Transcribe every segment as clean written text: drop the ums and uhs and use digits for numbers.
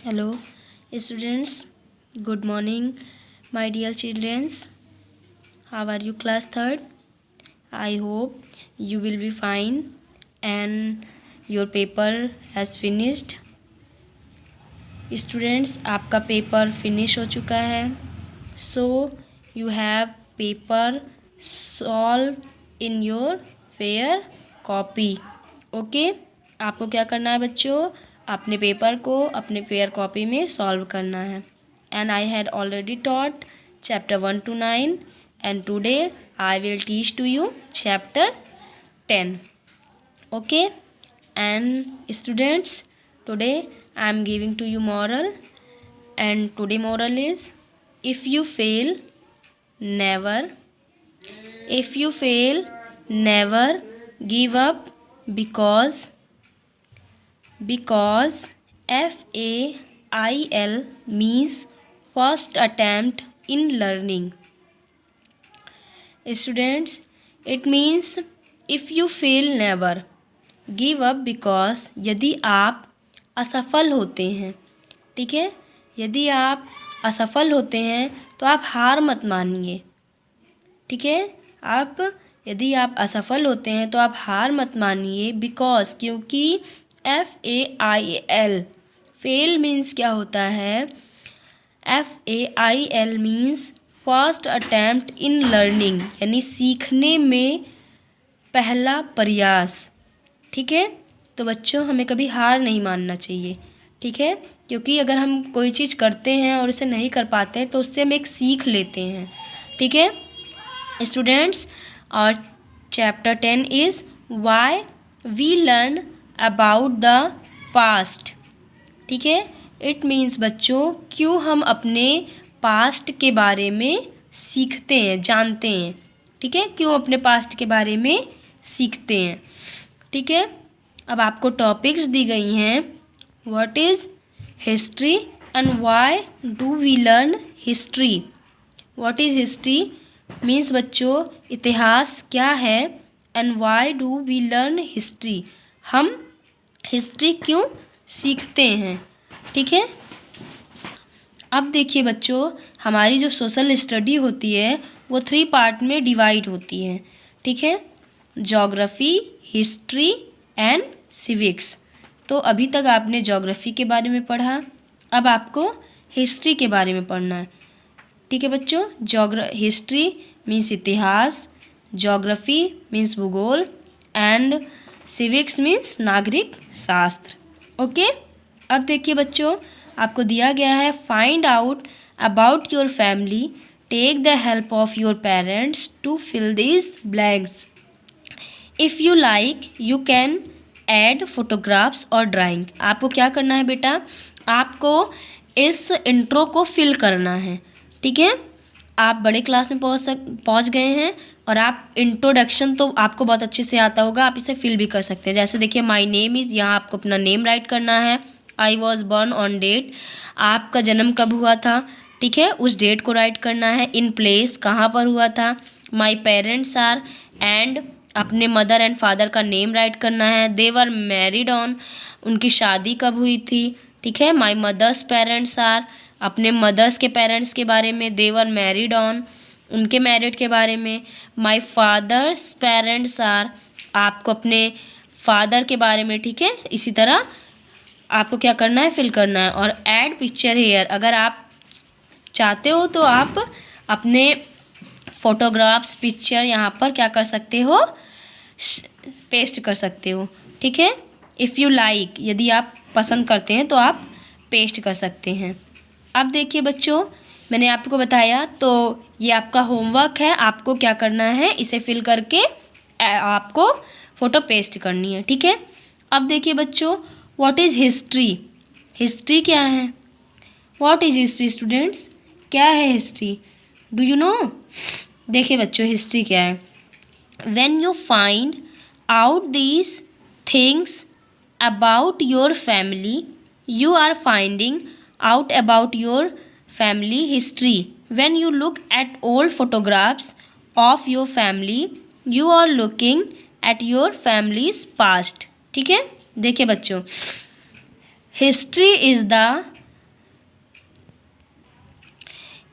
Hello, students. Good morning, my dear children. How are you, class third? I hope you will be fine and your paper has finished. Students, आपका paper finish हो चुका है. So you have paper solve in your fair copy. Okay? आपको क्या करना है बच्चों? अपने पेपर को अपने फेयर कॉपी में सॉल्व करना है. And I had already taught chapter 1 to 9 and today I will teach to you chapter 10. Okay, and students, today I am giving to you moral, and today moral is if you fail never give up because FAIL means first attempt in learning. Students, it means if you fail never give up because यदि आप असफल होते हैं, ठीक है, यदि आप असफल होते हैं तो आप हार मत मानिए. ठीक है, यदि आप असफल होते हैं तो आप हार मत मानिए. बिकॉज क्योंकि FAIL फेल मीन्स क्या होता है? FAIL means first attempt in learning, यानी सीखने में पहला प्रयास. ठीक है, तो बच्चों हमें कभी हार नहीं मानना चाहिए. ठीक है, क्योंकि अगर हम कोई चीज़ करते हैं और उसे नहीं कर पाते हैं तो उससे हम एक सीख लेते हैं. ठीक है स्टूडेंट्स, और chapter 10 is why we learn about the past. ठीक है, इट मीन्स बच्चों क्यों हम अपने पास्ट के बारे में सीखते हैं, जानते हैं. ठीक है, क्यों अपने पास्ट के बारे में सीखते हैं. ठीक है, अब आपको टॉपिक्स दी गई हैं. What is history and why do we learn history. What is history means बच्चों इतिहास क्या है, and why do we learn history, हम हिस्ट्री क्यों सीखते हैं. ठीक है, अब देखिए बच्चों, हमारी जो सोशल स्टडी होती है वो 3 पार्ट में डिवाइड होती है. ठीक है, ज्योग्राफी, हिस्ट्री एंड सिविक्स. तो अभी तक आपने ज्योग्राफी के बारे में पढ़ा, अब आपको हिस्ट्री के बारे में पढ़ना है. ठीक है बच्चों, हिस्ट्री मीन्स इतिहास, ज्योग्राफी मीन्स भूगोल एंड सिविक्स मीन्स नागरिक शास्त्र. ओके, अब देखिए बच्चों, आपको दिया गया है find out about your family, take the help of your parents to fill this blanks. If you like you can add photographs और ड्राइंग. आपको क्या करना है बेटा? आपको इस इंट्रो को फिल करना है. ठीक है, आप बड़े क्लास में पहुंच गए हैं और आप इंट्रोडक्शन तो आपको बहुत अच्छे से आता होगा, आप इसे फिल भी कर सकते हैं. जैसे देखिए माय नेम इज़, यहाँ आपको अपना नेम राइट करना है. I was born on date, आपका जन्म कब हुआ था, ठीक है, उस डेट को राइट करना है. इन प्लेस, कहाँ पर हुआ था. माय पेरेंट्स आर, एंड अपने मदर एंड फादर का नेम राइट करना है. दे वर मैरिड ऑन, उनकी शादी कब हुई थी. ठीक है, माय मदर्स पेरेंट्स आर, अपने मदर्स के पेरेंट्स के बारे में. दे वर मैरिड ऑन, उनके मैरिड के बारे में. माय फादर्स पेरेंट्स आर, आपको अपने फादर के बारे में. ठीक है, इसी तरह आपको क्या करना है, फिल करना है. और ऐड पिक्चर हेयर, अगर आप चाहते हो तो आप अपने फोटोग्राफ्स, पिक्चर यहाँ पर क्या कर सकते हो, पेस्ट कर सकते हो. ठीक है, इफ़ यू लाइक, यदि आप पसंद करते हैं तो आप पेस्ट कर सकते हैं. अब देखिए बच्चों, मैंने आपको बताया, तो ये आपका होमवर्क है. आपको क्या करना है, इसे फिल करके आपको फ़ोटो पेस्ट करनी है. ठीक है, अब देखिए बच्चों, व्हाट इज़ हिस्ट्री. हिस्ट्री क्या है? व्हाट इज़ हिस्ट्री स्टूडेंट्स, क्या है हिस्ट्री, डू यू नो. देखिए बच्चों, हिस्ट्री क्या है. When you find out these things about your family, you are finding out about your family history. When you look at old photographs of your family, you are looking at your family's past. ठीक है, देखिए बच्चों, history is the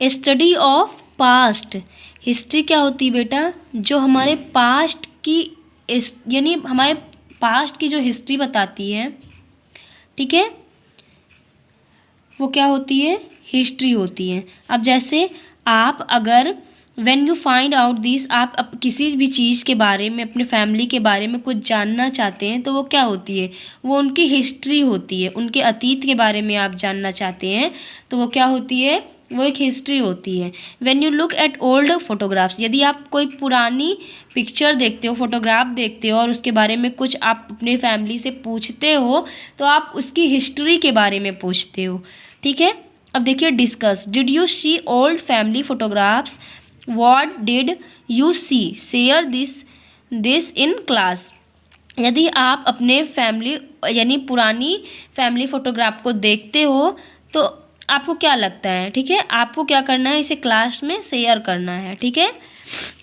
study of past, history क्या होती है बेटा, जो हमारे पास्ट की यानी हमारे पास्ट की जो हिस्ट्री बताती है, ठीक है, वो क्या होती है, हिस्ट्री होती है। अब जैसे आप अगर when you find out this, आप किसी भी चीज़ के बारे में, अपने फैमिली के बारे में कुछ जानना चाहते हैं तो वो क्या होती है, वो उनकी हिस्ट्री होती है। उनके अतीत के बारे में आप जानना चाहते हैं तो वो क्या होती है, वो एक हिस्ट्री होती है। When you look at old photographs, यदि आप कोई पुरानी पिक्चर देखते हो, फोटोग्राफ देखते हो और उसके बारे में कुछ आप अपने फैमिली से पूछते हो तो आप उसकी हिस्ट्री के बारे में पूछते हो, ठीक है। अब देखिए discuss, did you see old family photographs, what did you see, share this in class. यदि आप अपने फैमिली यानी पुरानी फैमिली फ़ोटोग्राफ को देखते हो तो आपको क्या लगता है, ठीक है, आपको क्या करना है, इसे क्लास में शेयर करना है, ठीक है।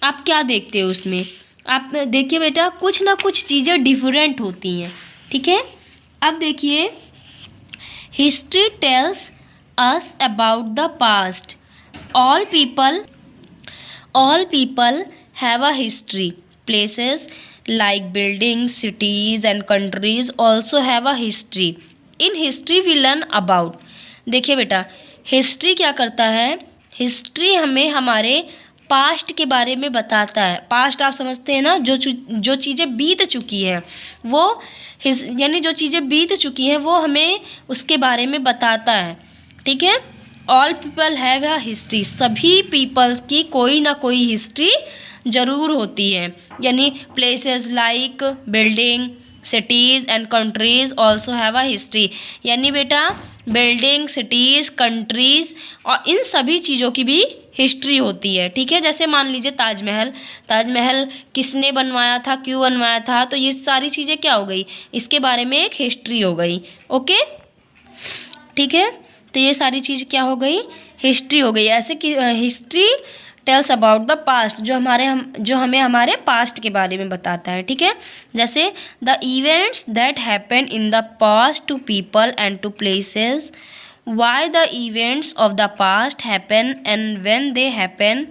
आप क्या देखते हो उसमें, आप देखिए बेटा कुछ ना कुछ चीज़ें डिफरेंट होती हैं, ठीक है। अब देखिए history tells us about the past, all people have a history. Places like buildings, cities and countries also have a history. In history we learn about. देखिए बेटा हिस्ट्री क्या करता है, हिस्ट्री हमें हमारे पास्ट के बारे में बताता है। पास्ट आप समझते हैं ना, जो चीज़ें बीत चुकी हैं वो यानी जो चीज़ें बीत चुकी हैं वो हमें उसके बारे में बताता है, ठीक है। All people have a history, सभी पीपल्स की कोई ना कोई हिस्ट्री ज़रूर होती है। यानी places like building, cities and countries also have a history, यानी बेटा बिल्डिंग, सिटीज़, कंट्रीज़ और इन सभी चीज़ों की भी हिस्ट्री होती है, ठीक है। जैसे मान लीजिए ताजमहल किसने बनवाया था, क्यों बनवाया था, तो ये सारी चीज़ें क्या हो गई, इसके बारे में एक हिस्ट्री हो गई, ओके, ठीक है। तो ये सारी चीज़ क्या हो गई, हिस्ट्री हो गई। ऐसे कि history tells about the past, जो हमें हमारे पास्ट के बारे में बताता है, ठीक है। जैसे the events that happen in the past to people and to places, why the events of the past happen and when they happen.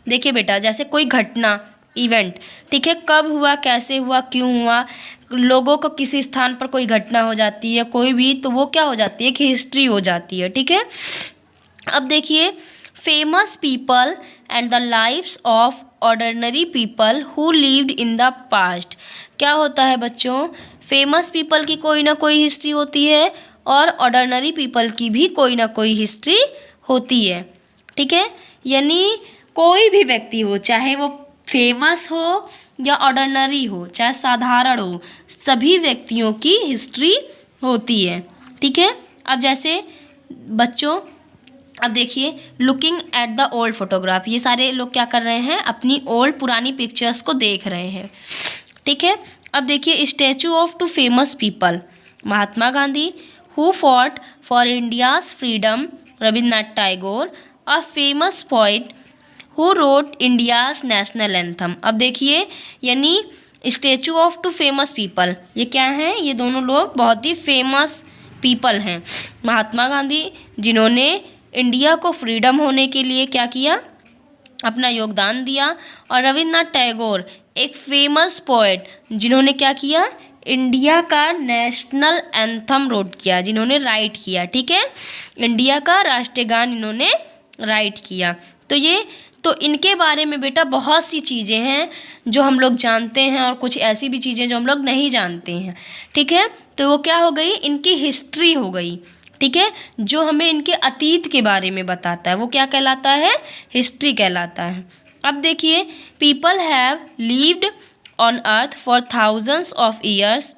देखिए बेटा जैसे कोई घटना, इवेंट, ठीक है, कब हुआ, कैसे हुआ, क्यों हुआ, लोगों को किसी स्थान पर कोई घटना हो जाती है कोई भी, तो वो क्या हो जाती है कि हिस्ट्री हो जाती है, ठीक है। अब देखिए famous people and the lives of ordinary people who lived in the past. क्या होता है बच्चों, फेमस पीपल की कोई ना कोई हिस्ट्री होती है और ऑर्डिनरी पीपल की भी कोई ना कोई हिस्ट्री होती है, ठीक है। यानी कोई भी व्यक्ति हो, चाहे वो फेमस हो या ऑर्डिनरी हो, चाहे साधारण हो, सभी व्यक्तियों की हिस्ट्री होती है, ठीक है। अब जैसे बच्चों अब देखिए looking at the old photograph, ये सारे लोग क्या कर रहे हैं, अपनी ओल्ड पुरानी पिक्चर्स को देख रहे हैं, ठीक है। अब देखिए statue of two famous people, Mahatma Gandhi who fought for India's freedom, Rabindranath Tagore a famous poet who wrote India's national anthem. अब देखिए यानी statue of two famous people, ये क्या हैं, ये दोनों लोग बहुत ही फेमस पीपल हैं। महात्मा गांधी जिन्होंने इंडिया को फ्रीडम होने के लिए क्या किया, अपना योगदान दिया, और रविन्द्रनाथ टैगोर एक फेमस पोएट जिन्होंने क्या किया, इंडिया का नेशनल एंथम रोट किया, जिन्होंने राइट किया, ठीक है, इंडिया का राष्ट्रीय गान इन्होंने राइट किया। तो इनके बारे में बेटा बहुत सी चीज़ें हैं जो हम लोग जानते हैं और कुछ ऐसी भी चीज़ें जो हम लोग नहीं जानते हैं, ठीक है। तो वो क्या हो गई, इनकी हिस्ट्री हो गई, ठीक है, जो हमें इनके अतीत के बारे में बताता है वो क्या कहलाता है, हिस्ट्री कहलाता है। अब देखिए people have lived on earth for thousands of years,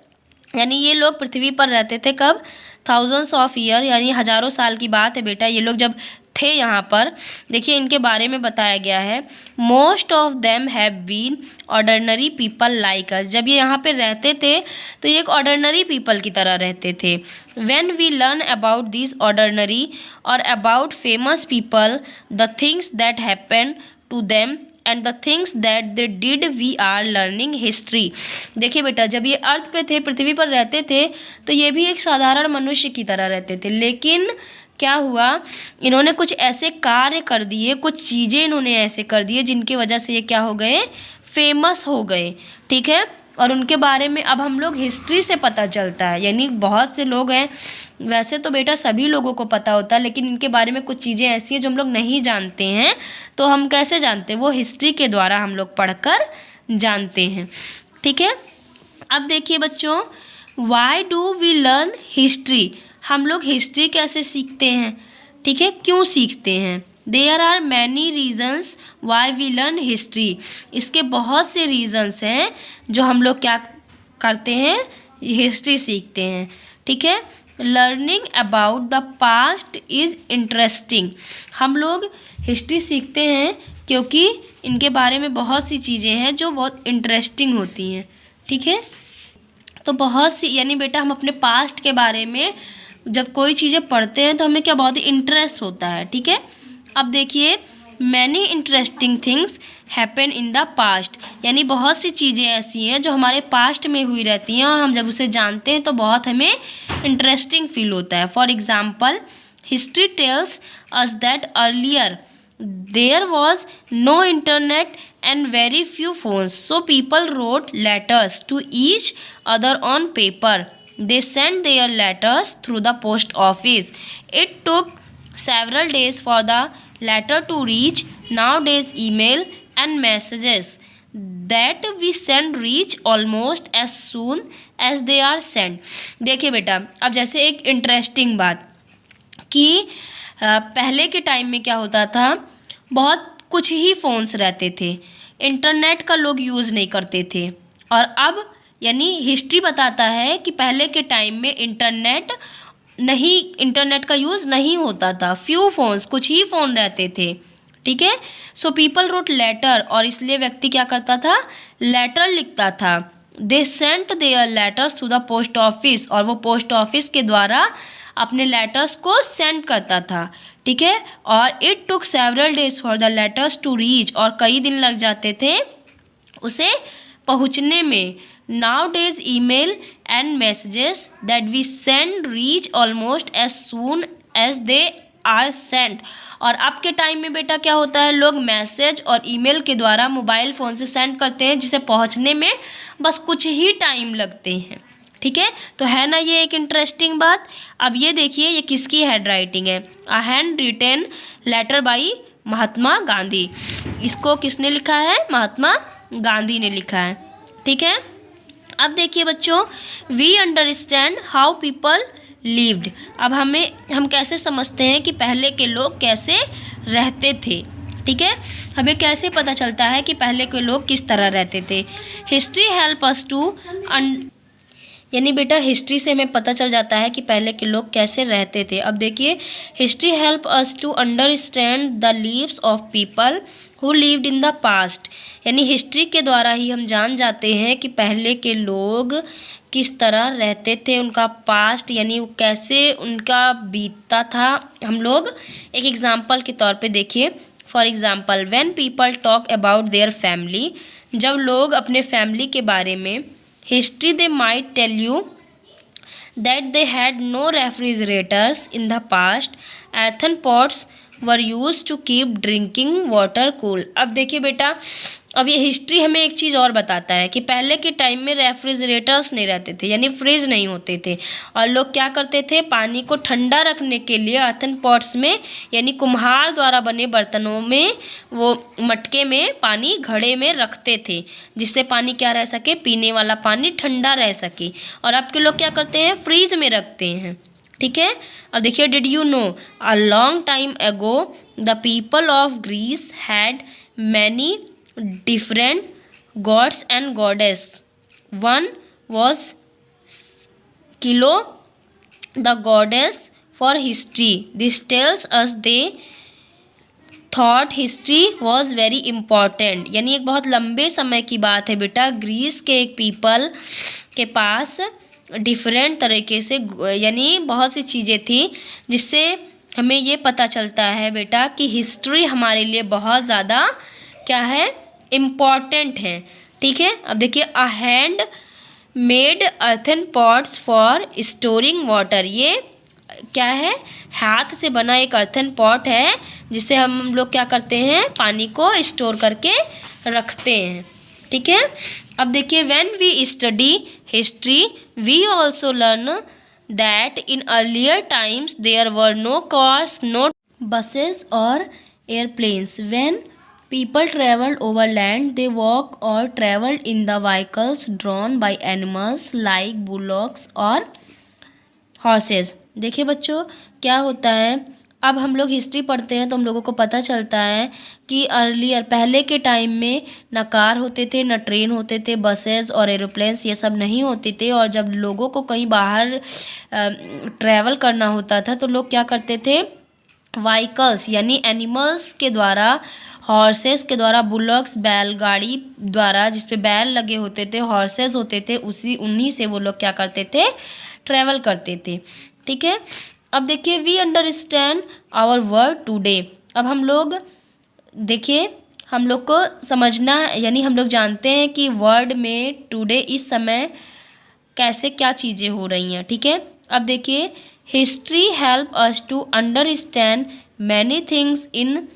यानी ये लोग पृथ्वी पर रहते थे कब, थाउजेंड्स ऑफ ईयर, यानी हज़ारों साल की बात है बेटा, ये लोग जब थे यहाँ पर। देखिए इनके बारे में बताया गया है, most of them have been ordinary people like us, जब ये यहाँ पे रहते थे तो ये एक ऑर्डिनरी पीपल की तरह रहते थे। When we learn about this ordinary और about famous people, the things that happen to them and the things that they did, we are learning history. देखिए बेटा जब ये अर्थ पे थे, पृथ्वी पर रहते थे, तो ये भी एक साधारण मनुष्य की तरह रहते थे, लेकिन क्या हुआ, इन्होंने कुछ ऐसे कार्य कर दिए, कुछ चीज़ें इन्होंने ऐसे कर दिए जिनकी वजह से ये क्या हो गए, फेमस हो गए। ठीक है, और उनके बारे में अब हम लोग हिस्ट्री से पता चलता है। यानी बहुत से लोग हैं, वैसे तो बेटा सभी लोगों को पता होता है, लेकिन इनके बारे में कुछ चीज़ें ऐसी हैं जो हम लोग नहीं जानते हैं। तो हम कैसे जानते हैं, वो हिस्ट्री के द्वारा हम लोग पढ़कर जानते हैं। ठीक है, अब देखिए बच्चों, why do we learn history, हम लोग हिस्ट्री कैसे सीखते हैं, ठीक है, क्यों सीखते हैं। There are many reasons why we learn history, इसके बहुत से रीजन्स हैं जो हम लोग क्या करते हैं, हिस्ट्री सीखते हैं। ठीक है, learning about the past is interesting, हम लोग हिस्ट्री सीखते हैं क्योंकि इनके बारे में बहुत सी चीज़ें हैं जो बहुत इंटरेस्टिंग होती हैं। ठीक है, तो बहुत सी, यानी बेटा हम अपने पास्ट के बारे में जब कोई चीज़ें पढ़ते हैं तो हमें क्या बहुत ही इंटरेस्ट होता है। ठीक है, अब देखिए, many interesting things happen in the past, यानी बहुत सी चीज़ें ऐसी हैं जो हमारे पास्ट में हुई रहती हैं और हम जब उसे जानते हैं तो बहुत हमें इंटरेस्टिंग फील होता है। For example, history tells us that earlier there was no internet and very few phones, so people wrote letters to each other on paper. They sent their letters through the post office. It took several days for the letter to reach. Nowadays email and messages that we send reach almost as soon as they are sent. देखिए बेटा, अब जैसे एक interesting बात कि पहले के time में क्या होता था, बहुत कुछ ही फ़ोन्स रहते थे, इंटरनेट का लोग यूज़ नहीं करते थे। और अब यानी हिस्ट्री बताता है कि पहले के टाइम में इंटरनेट का यूज़ नहीं होता था, फ्यू फ़ोन्स, कुछ ही फ़ोन रहते थे। ठीक है, सो पीपल रोट लेटर, और इसलिए व्यक्ति क्या करता था, लेटर लिखता था। They sent their letters through the post office, और वो पोस्ट ऑफिस के द्वारा अपने लेटर्स को सेंड करता था। ठीक है, और it took several days for the letters to reach, और कई दिन लग जाते थे उसे पहुंचने में। Nowadays email and messages that we send reach almost as soon as they are sent, और अब के टाइम में बेटा क्या होता है, लोग मैसेज और ईमेल के द्वारा मोबाइल फ़ोन से सेंड करते हैं, जिसे पहुंचने में बस कुछ ही टाइम लगते हैं। ठीक है, तो है ना ये एक इंटरेस्टिंग बात। अब ये देखिए, ये किसकी हैंड राइटिंग है, a hand written letter by Mahatma Gandhi, इसको किसने लिखा है, महात्मा गांधी ने लिखा है। ठीक है, अब देखिए बच्चों, we understand how people lived, अब हम कैसे समझते हैं कि पहले के लोग कैसे रहते थे। ठीक है, हमें कैसे पता चलता है कि पहले के लोग किस तरह रहते थे। हिस्ट्री हेल्प अस टू, यानी बेटा हिस्ट्री से हमें पता चल जाता है कि पहले के लोग कैसे रहते थे। अब देखिए, history help us to understand the lives of people who lived in the past, यानी हिस्ट्री के द्वारा ही हम जान जाते हैं कि पहले के लोग किस तरह रहते थे, उनका पास्ट यानी कैसे उनका बीतता था। हम लोग एक एग्जाम्पल के तौर पे देखिए, for example, when people talk about their family, जब लोग अपने फैमिली के बारे में history, they might tell you that they had no refrigerators in the past. Earthen pots were used to keep drinking water cool. अब देखिए बेटा, अब ये हिस्ट्री हमें एक चीज़ और बताता है कि पहले के टाइम में रेफ्रिजरेटर्स नहीं रहते थे, यानी फ्रिज नहीं होते थे, और लोग क्या करते थे, पानी को ठंडा रखने के लिए अर्थन पॉट्स में, यानी कुम्हार द्वारा बने बर्तनों में, वो मटके में पानी घड़े में रखते थे, जिससे पानी क्या रह सके, पीने वाला पानी ठंडा रह सके। और अब के लोग क्या करते हैं, फ्रीज में रखते हैं। ठीक है, अब देखिए, did you know a long time ago the people of Greece had many different gods and goddess. One was Kilo, the goddess for history. This tells us they thought history was very important. यानी एक बहुत लंबे समय की बात है बेटा, Greece के एक पीपल के पास डिफरेंट तरीके से यानी बहुत सी चीज़ें थी, जिससे हमें ये पता चलता है बेटा कि हिस्ट्री हमारे लिए बहुत ज़्यादा क्या है, इम्पॉर्टेंट है। ठीक है, अब देखिए, a hand made earthen pots for storing water, ये क्या है, हाथ से बना एक अर्थन पॉट है जिससे हम लोग क्या करते हैं, पानी को स्टोर करके रखते हैं। ठीक है। अब देखिए, when we study history we also learn that in earlier times there were no cars, no buses or airplanes. When people traveled over land, they walked or traveled in the vehicles drawn by animals like bullocks or horses. देखिए बच्चों, क्या होता है, अब हम लोग history पढ़ते हैं तो हम लोगों को पता चलता है कि अर्लियर, पहले के टाइम में न कार होते थे, न ट्रेन होते थे, बसेस और एरोप्लेन्स ये सब नहीं होते थे। और जब लोगों को कहीं बाहर ट्रैवल करना होता था तो लोग क्या करते थे, व्हीकल्स यानी एनिमल्स के द्वारा, हॉर्सेस के द्वारा, बुलक्स बैलगाड़ी द्वारा जिस पे बैल लगे होते थे, हॉर्सेस होते थे, उन्हीं से वो लोग क्या करते थे, ट्रैवल करते थे। ठीक है। अब देखिए, we understand our world today. अब हम लोग देखिए, हम लोग को समझना यानी हम लोग जानते हैं कि वर्ड में टुडे इस समय कैसे क्या चीज़ें हो रही हैं। ठीक है। अब देखिए, history help us to understand many things in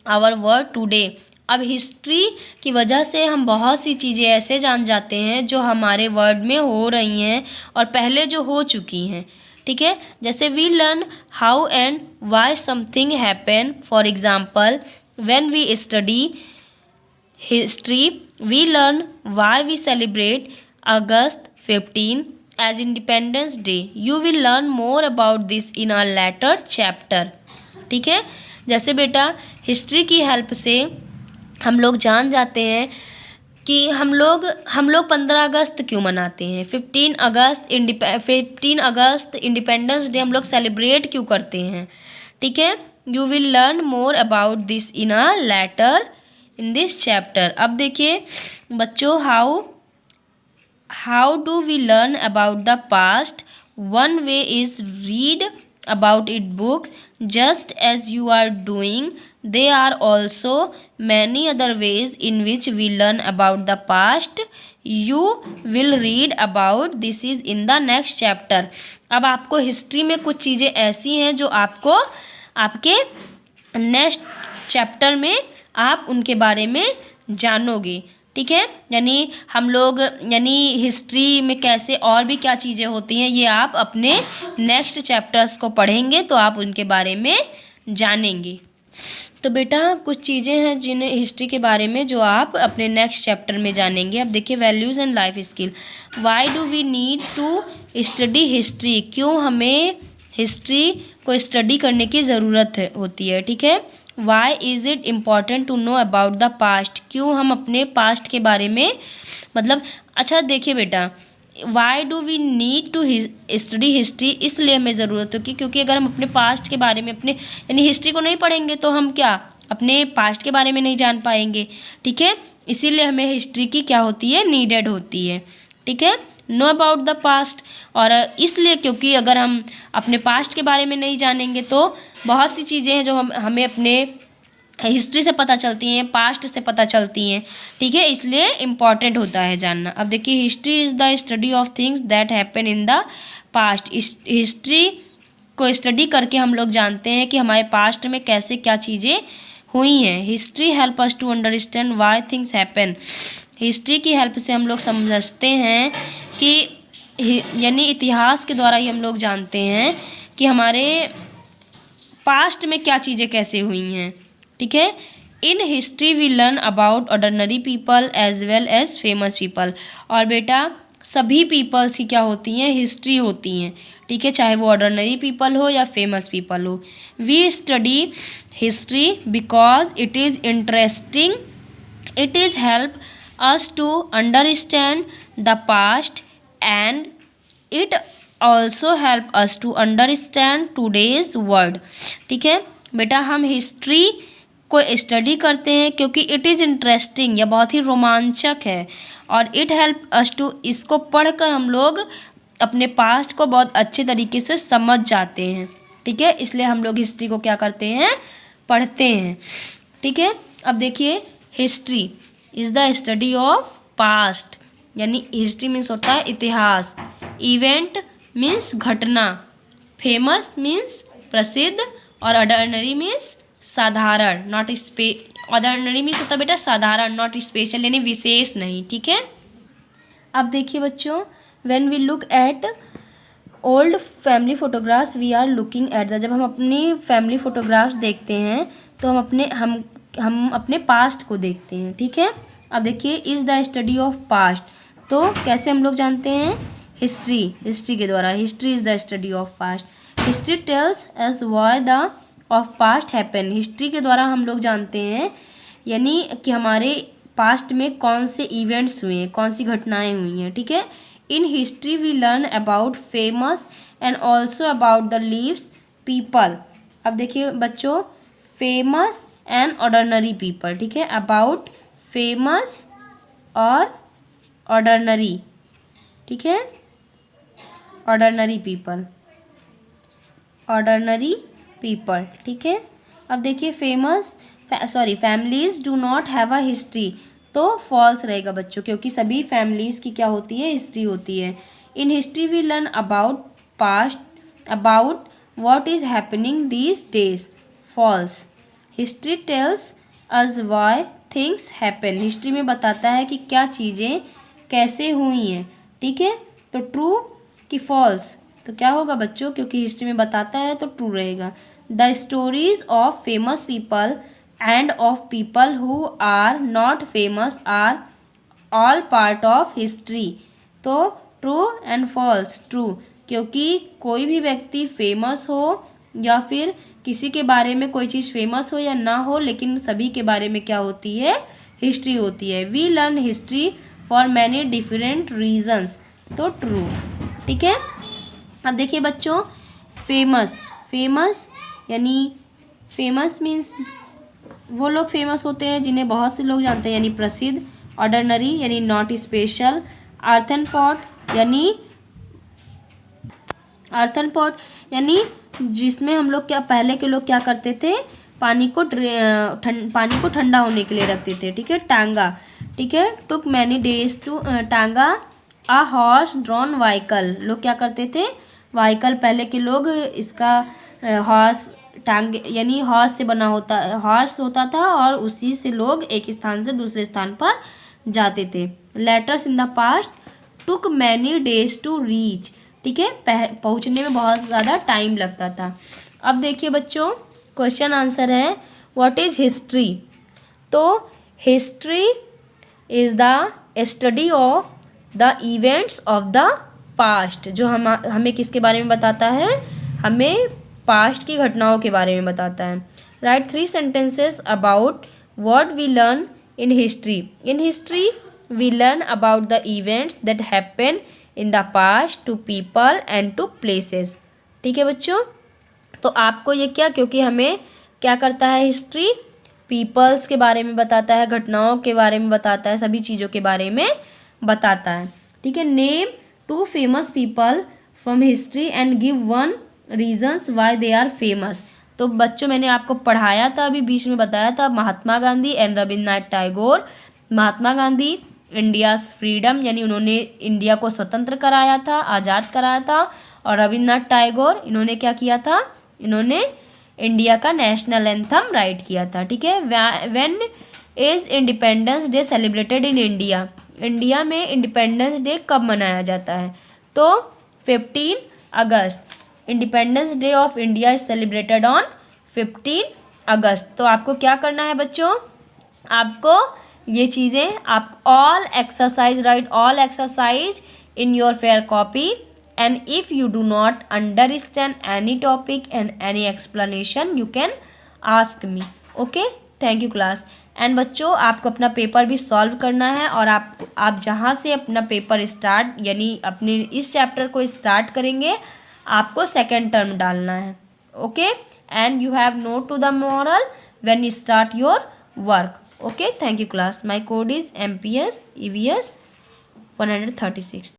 our world today. अब हिस्ट्री की वजह से हम बहुत सी चीज़ें ऐसे जान जाते हैं जो हमारे वर्ल्ड में हो रही हैं और पहले जो हो चुकी हैं। ठीक है। जैसे we learn how and why something happen. For example, when we study history we learn why we celebrate August 15 as Independence Day. You will learn more about this in a later chapter. ठीक है। जैसे बेटा, history की help से हम लोग जान जाते हैं कि हम लोग 15 अगस्त क्यों मनाते हैं, 15 अगस्त इंडिपेंडेंस डे हम लोग सेलिब्रेट क्यों करते हैं। ठीक है। You will learn more about this in a later in this chapter. अब देखिए बच्चों, how do we learn about the past? One way is read about it books just as you are doing. There are also many other ways in which we learn about the past. You will read about this is in the next chapter. अब आपको history में कुछ चीज़ें ऐसी हैं जो आपको आपके नेक्स्ट चैप्टर में आप उनके बारे में जानोगे। ठीक है। यानी हम लोग हिस्ट्री में कैसे और भी क्या चीज़ें होती हैं ये आप अपने नेक्स्ट चैप्टर्स को पढ़ेंगे तो आप उनके बारे में जानेंगे। तो बेटा कुछ चीज़ें हैं जिन हिस्ट्री के बारे में जो आप अपने नेक्स्ट चैप्टर में जानेंगे। अब देखिए, values and life skill. Why do we need to study history? क्यों हमें हिस्ट्री को स्टडी करने की ज़रूरत होती है। ठीक है। Why is it important to know about the past? क्यों हम अपने पास्ट के बारे में अच्छा देखिए बेटा, why do we need to study history? इसलिए हमें ज़रूरत होगी क्योंकि अगर हम अपने पास्ट के बारे में यानी हिस्ट्री को नहीं पढ़ेंगे तो हम क्या अपने पास्ट के बारे में नहीं जान पाएंगे। ठीक है। इसीलिए हमें हिस्ट्री की क्या होती है, नीडेड होती है। ठीक है। No about the past. और इसलिए क्योंकि अगर हम अपने पास्ट के बारे में नहीं जानेंगे तो बहुत सी चीज़ें हैं जो हमें अपने हिस्ट्री से पता चलती हैं, पास्ट से पता चलती हैं। ठीक है। इसलिए इम्पॉर्टेंट होता है जानना। अब देखिए, history is the study of things that happen in the past. History को स्टडी करके हम लोग जानते हैं कि हमारे पास्ट में कैसे क्या चीज़ें हुई हैं। History help us to understand why things happen. History की हेल्प से हम लोग समझते हैं कि यानी इतिहास के द्वारा ही हम लोग जानते हैं कि हमारे पास्ट में क्या चीज़ें कैसे हुई हैं। ठीक है। In history we learn about ordinary people as well as famous people. और बेटा सभी पीपल्स की क्या होती हैं, हिस्ट्री होती हैं। ठीक है। चाहे वो ऑर्डिनरी पीपल हो या फेमस पीपल हो। We study history because it is interesting. It is help us to understand the past and it also help us to understand today's world. ठीक है बेटा, हम हिस्ट्री को स्टडी करते हैं क्योंकि इट इज़ इंटरेस्टिंग, यह बहुत ही रोमांचक है। और इट हेल्प अस टू, इसको पढ़कर हम लोग अपने पास्ट को बहुत अच्छे तरीके से समझ जाते हैं। ठीक है। इसलिए हम लोग हिस्ट्री को क्या करते हैं, पढ़ते हैं। ठीक है। अब देखिए, history is the study of past. यानी हिस्ट्री मीन्स होता है इतिहास, इवेंट मीन्स घटना, फेमस मीन्स प्रसिद्ध और ऑर्डिनरी मीन्स साधारण, नॉट ऑर्डिनरी मीन्स होता है बेटा साधारण, नॉट स्पेशल यानी विशेष नहीं, ठीक है। अब देखिए बच्चों, when we look at old family photographs we are looking at the, जब हम अपनी फैमिली फ़ोटोग्राफ्स देखते हैं तो हम अपने पास्ट को देखते हैं, ठीक है। अब देखिए, is the study of past, तो कैसे हम लोग जानते हैं, हिस्ट्री के द्वारा। History is the study of past. History tells us why the of past happen, history के द्वारा हम लोग जानते हैं यानी कि हमारे पास्ट में कौन से इवेंट्स हुए हैं, कौन सी घटनाएं हुई हैं, ठीक है। In history we learn about famous and also about the lives people. अब देखिए बच्चों, फेमस एंड ऑर्डिनरी पीपल, ठीक है, अबाउट फेमस और ऑर्डिनरी, ठीक है, ऑर्डिनरी पीपल, ठीक है। अब देखिए, families do not have a history, तो फॉल्स रहेगा बच्चों, क्योंकि सभी फैमिलीज़ की क्या होती है, हिस्ट्री होती है। In history we learn about past, about what is happening these days, false. History tells us why things happen, history में बताता है कि क्या चीज़ें कैसे हुई हैं, ठीक है। तो ट्रू कि फॉल्स, तो क्या होगा बच्चों, क्योंकि हिस्ट्री में बताता है तो ट्रू रहेगा। The stories of famous people and of people who are not famous are all part of history, तो ट्रू एंड फॉल्स, ट्रू, क्योंकि कोई भी व्यक्ति फेमस हो या फिर किसी के बारे में कोई चीज़ फेमस हो या ना हो, लेकिन सभी के बारे में क्या होती है, हिस्ट्री होती है। We learn history for many different reasons, तो ट्रू, ठीक है। अब देखिए बच्चों, फेमस यानी फेमस मीन्स वो लोग फेमस होते हैं जिन्हें बहुत से लोग जानते हैं, यानी प्रसिद्ध। ऑर्डिनरी यानी नॉट स्पेशल। अर्थन पॉट यानी जिसमें हम लोग क्या, पहले के लोग क्या करते थे, पानी को ठंडा होने के लिए रखते थे, ठीक है। टांगा, ठीक है, टुक मैनी डेज टू टांगा अ हॉर्स ड्रॉन व्हीकल, लोग क्या करते थे, व्हीकल, पहले के लोग इसका हॉर्स टांगे यानी हॉर्स से बना हॉर्स होता था और उसी से लोग एक स्थान से दूसरे स्थान पर जाते थे। Letters in the past took many days to reach, ठीक है, पहुँचने में बहुत ज़्यादा टाइम लगता था। अब देखिए बच्चों, क्वेश्चन आंसर है, व्हाट इज़ हिस्ट्री, तो history is the study of the events of the past, जो हमें किसके बारे में बताता है, हमें पास्ट की घटनाओं के बारे में बताता है। Write 3 sentences about what we learn in history. In history we learn about the events that happen in the past to people and to places, ठीक है बच्चों। तो आपको ये क्या, क्योंकि हमें क्या करता है, हिस्ट्री पीपल्स के बारे में बताता है, घटनाओं के बारे में बताता है, सभी चीज़ों के बारे में बताता है, ठीक है। Name 2 famous people from history and give 1 reasons why they are famous. तो बच्चों, मैंने आपको पढ़ाया था, अभी बीच में बताया था, Mahatma Gandhi and Rabindranath Tagore. Mahatma Gandhi India's freedom यानी उन्होंने इंडिया को स्वतंत्र कराया था, आज़ाद कराया था, और रविन्द्रनाथ टैगोर इन्होंने क्या किया था, इन्होंने इंडिया का नेशनल एंथम राइट किया था, ठीक है। When is independence day celebrated in India, India में इंडिपेंडेंस डे कब मनाया जाता है, तो 15 अगस्त। Independence day of India is celebrated on 15 August. तो आपको क्या करना है बच्चों, आपको ये चीज़ें, आप all exercise right all exercise in your fair copy, and if you do not understand any topic and any explanation you can ask me, okay. Thank you class. And बच्चों, आपको अपना पेपर भी सॉल्व करना है, और आप जहाँ से अपना पेपर स्टार्ट यानी अपने इस चैप्टर को स्टार्ट करेंगे, आपको सेकेंड टर्म डालना है, okay. And you have note to the moral when you start your work, okay. Thank you class. My code is MPS EVS 136।